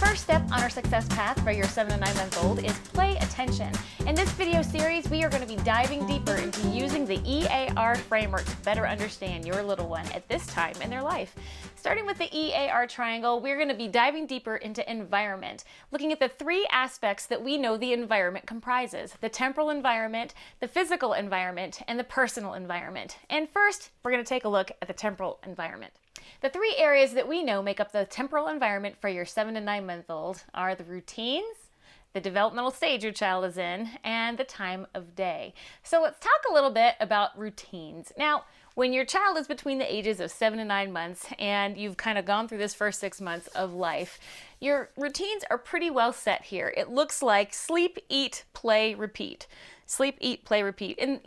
first step on our success path for your 7 to 9 month old is play attention. In this video series, we are going to be diving deeper into using the EAR framework to better understand your little one at this time in their life. Starting with the EAR triangle, we're going to be diving deeper into environment, looking at the three aspects that we know the environment comprises: the temporal environment, the physical environment, and the personal environment. And first, we're going to take a look at the temporal environment. The three areas that we know make up the temporal environment for your 7 to 9 month old are the routines, the developmental stage your child is in, and the time of day. So let's talk a little bit about routines. Now, when your child is between the ages of 7 to 9 months and you've kind of gone through this first 6 months of life, your routines are pretty well set here. It looks like sleep, eat, play, repeat. Sleep, eat, play, repeat, and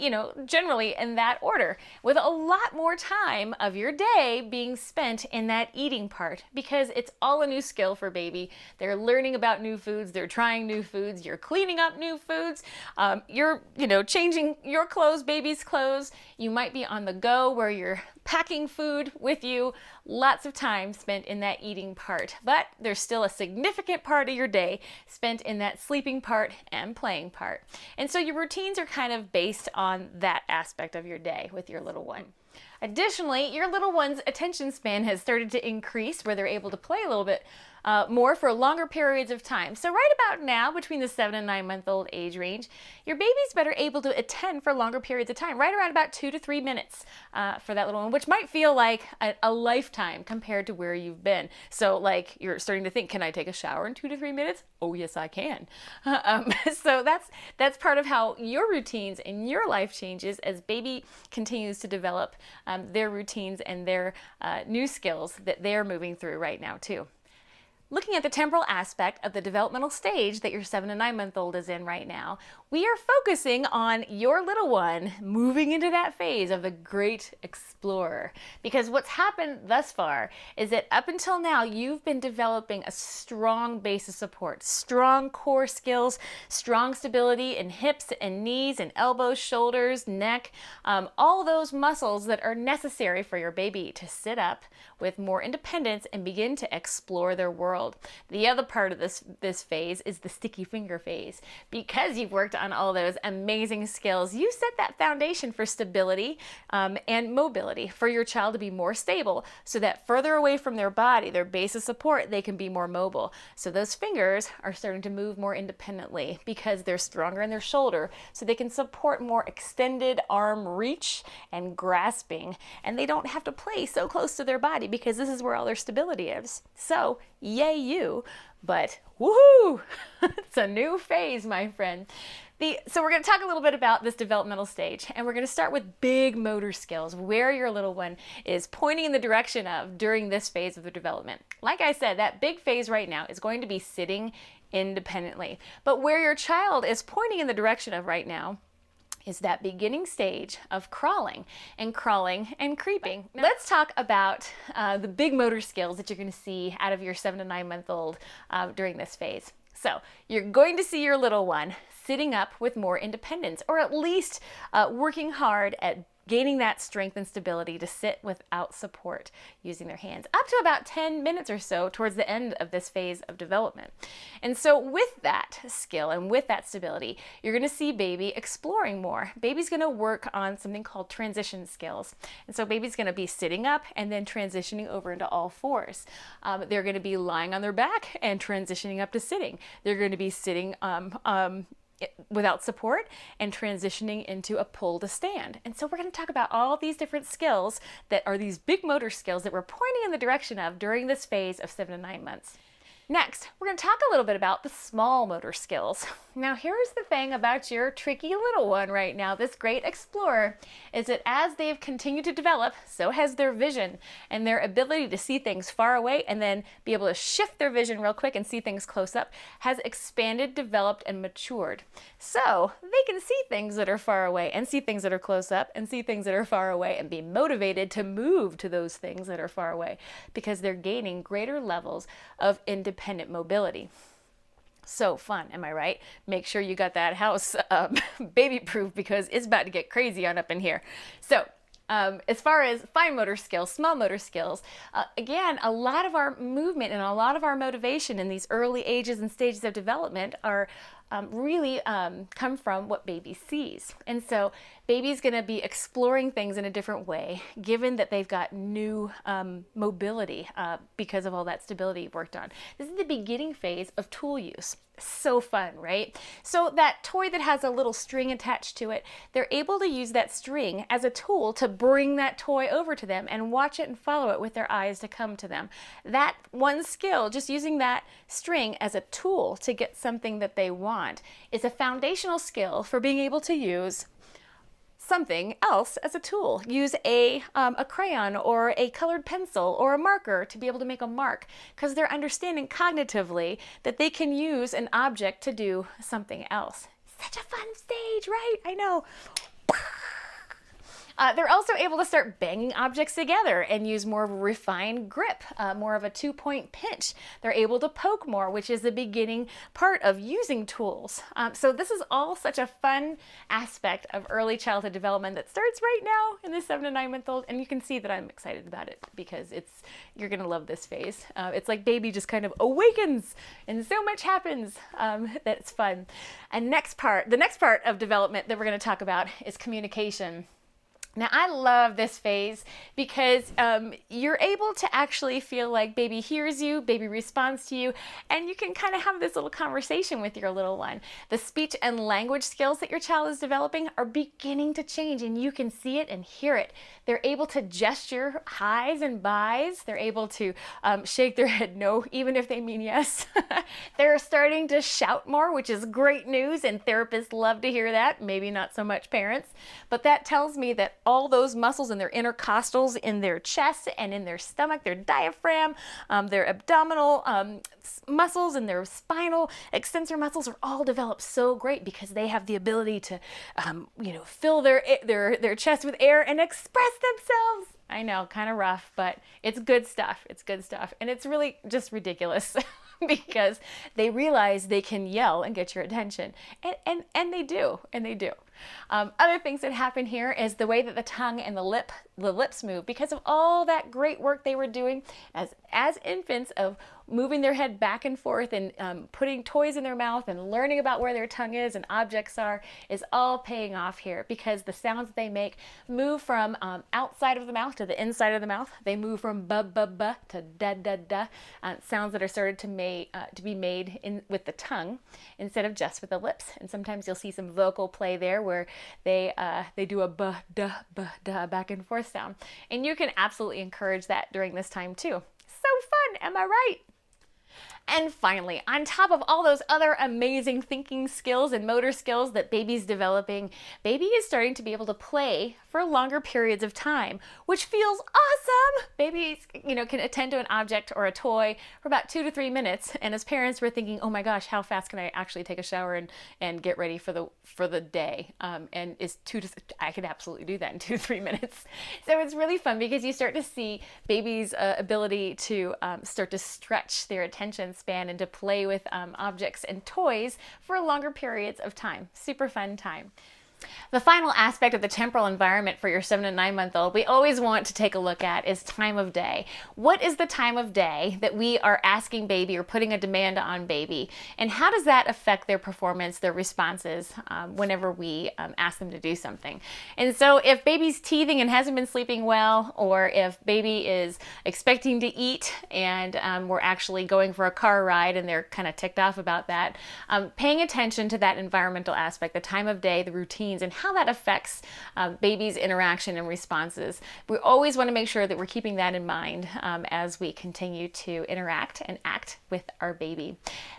generally in that order, with a lot more time of your day being spent in that eating part, because it's all a new skill for baby. They're learning about new foods, they're trying new foods, you're cleaning up new foods, you're changing your clothes, baby's clothes. You might be on the go where you're packing food with you. Lots of time spent in that eating part, but there's still a significant part of your day spent in that sleeping part and playing part. And so your routines are kind of based on that aspect of your day with your little one. Additionally, your little one's attention span has started to increase, where they're able to play a little bit more for longer periods of time. So right about now, between the 7 and 9 month old age range, your baby's better able to attend for longer periods of time, right around about 2 to 3 minutes for that little one, which might feel like a lifetime compared to where you've been. So like you're starting to think, can I take a shower in 2 to 3 minutes? Oh yes, I can. So that's part of how your routines and your life changes as baby continues to develop their routines and their new skills that they're moving through right now too. Looking at the temporal aspect of the developmental stage that your 7 to 9 month old is in right now, we are focusing on your little one moving into that phase of the great explorer. Because what's happened thus far is that up until now, you've been developing a strong base of support, strong core skills, strong stability in hips and knees and elbows, shoulders, neck, all those muscles that are necessary for your baby to sit up with more independence and begin to explore their world. The other part of this phase is the sticky finger phase. Because you've worked on all those amazing skills, you set that foundation for stability and mobility for your child to be more stable, so that further away from their body, their base of support, they can be more mobile. So those fingers are starting to move more independently because they're stronger in their shoulder, so they can support more extended arm reach and grasping, and they don't have to play so close to their body because this is where all their stability is. So yay you, but woohoo! It's a new phase, my friend. So we're going to talk a little bit about this developmental stage, and we're going to start with big motor skills, where your little one is pointing in the direction of during this phase of the development. Like I said, that big phase right now is going to be sitting independently, but where your child is pointing in the direction of right now is that beginning stage of crawling and creeping. Now, let's talk about the big motor skills that you're going to see out of your 7 to 9 month old during this phase. So you're going to see your little one sitting up with more independence, or at least working hard at gaining that strength and stability to sit without support using their hands, up to about 10 minutes or so towards the end of this phase of development. And so with that skill and with that stability, you're going to see baby exploring more. Baby's going to work on something called transition skills. And so baby's going to be sitting up and then transitioning over into all fours. They're going to be lying on their back and transitioning up to sitting. They're going to be sitting without support and transitioning into a pull to stand. And so we're going to talk about all these different skills that are these big motor skills that we're pointing in the direction of during this phase of 7 to 9 months. Next, we're going to talk a little bit about the small motor skills. Now, here's the thing about your tricky little one right now, this great explorer, is that as they've continued to develop, so has their vision and their ability to see things far away and then be able to shift their vision real quick and see things close up has expanded, developed, and matured. So they can see things that are far away and see things that are close up and see things that are far away and be motivated to move to those things that are far away because they're gaining greater levels of independent mobility. So fun, am I right? Make sure you got that house baby-proof because it's about to get crazy on up in here. So As far as fine motor skills, small motor skills, again, a lot of our movement and a lot of our motivation in these early ages and stages of development are really come from what baby sees. And so baby's going to be exploring things in a different way, given that they've got new mobility because of all that stability worked on. This is the beginning phase of tool use. So fun, right? So that toy that has a little string attached to it, they're able to use that string as a tool to bring that toy over to them and watch it and follow it with their eyes to come to them. That one skill, just using that string as a tool to get something that they want, is a foundational skill for being able to use something else as a tool. Use a crayon or a colored pencil or a marker to be able to make a mark, because they're understanding cognitively that they can use an object to do something else. Such a fun stage, right? I know. They're also able to start banging objects together and use more of a refined grip, more of a 2-point pinch. They're able to poke more, which is the beginning part of using tools. So this is all such a fun aspect of early childhood development that starts right now in the 7 to 9 month old. And you can see that I'm excited about it because you're going to love this phase. It's like baby just kind of awakens and so much happens that it's fun. And the next part of development that we're going to talk about is communication. Now, I love this phase because you're able to actually feel like baby hears you, baby responds to you, and you can kind of have this little conversation with your little one. The speech and language skills that your child is developing are beginning to change, and you can see it and hear it. They're able to gesture highs and byes. They're able to shake their head no, even if they mean yes. They're starting to shout more, which is great news, and therapists love to hear that. Maybe not so much parents, but that tells me that all those muscles in their intercostals, in their chest and in their stomach, their diaphragm, their abdominal muscles and their spinal extensor muscles are all developed so great because they have the ability to, fill their chest with air and express themselves. I know, kind of rough, but it's good stuff. It's good stuff. And it's really just ridiculous because they realize they can yell and get your attention. And they do. Other things that happen here is the way that the tongue and the lips move because of all that great work they were doing as infants of moving their head back and forth and putting toys in their mouth and learning about where their tongue is and objects are, is all paying off here because the sounds that they make move from outside of the mouth to the inside of the mouth. They move from ba ba ba to da da da, sounds that are started to be made with the tongue instead of just with the lips. And sometimes you'll see some vocal play there where they do a ba da back and forth sound. And you can absolutely encourage that during this time too. So fun, am I right? And finally, on top of all those other amazing thinking skills and motor skills that baby's developing, baby is starting to be able to play for longer periods of time, which feels awesome. Babies, can attend to an object or a toy for about 2 to 3 minutes. And as parents, we're thinking, oh my gosh, how fast can I actually take a shower and get ready for the day? And I could absolutely do that in 2 to 3 minutes. So it's really fun because you start to see baby's ability to start to stretch their attention span and to play with objects and toys for longer periods of time. Super fun time. The final aspect of the temporal environment for your 7 to 9 month old we always want to take a look at is time of day. What is the time of day that we are asking baby or putting a demand on baby? And how does that affect their performance, their responses whenever we ask them to do something? And so if baby's teething and hasn't been sleeping well, or if baby is expecting to eat and we're actually going for a car ride and they're kind of ticked off about that, paying attention to that environmental aspect, the time of day, the routines, and how that affects baby's interaction and responses. We always want to make sure that we're keeping that in mind as we continue to interact and act with our baby.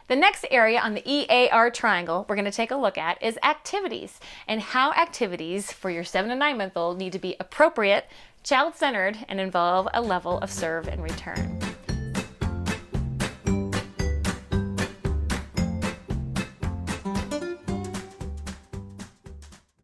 The next area on the EAR triangle we're going to take a look at is activities, and how activities for your 7 to 9 month old need to be appropriate, child-centered, and involve a level of serve and return.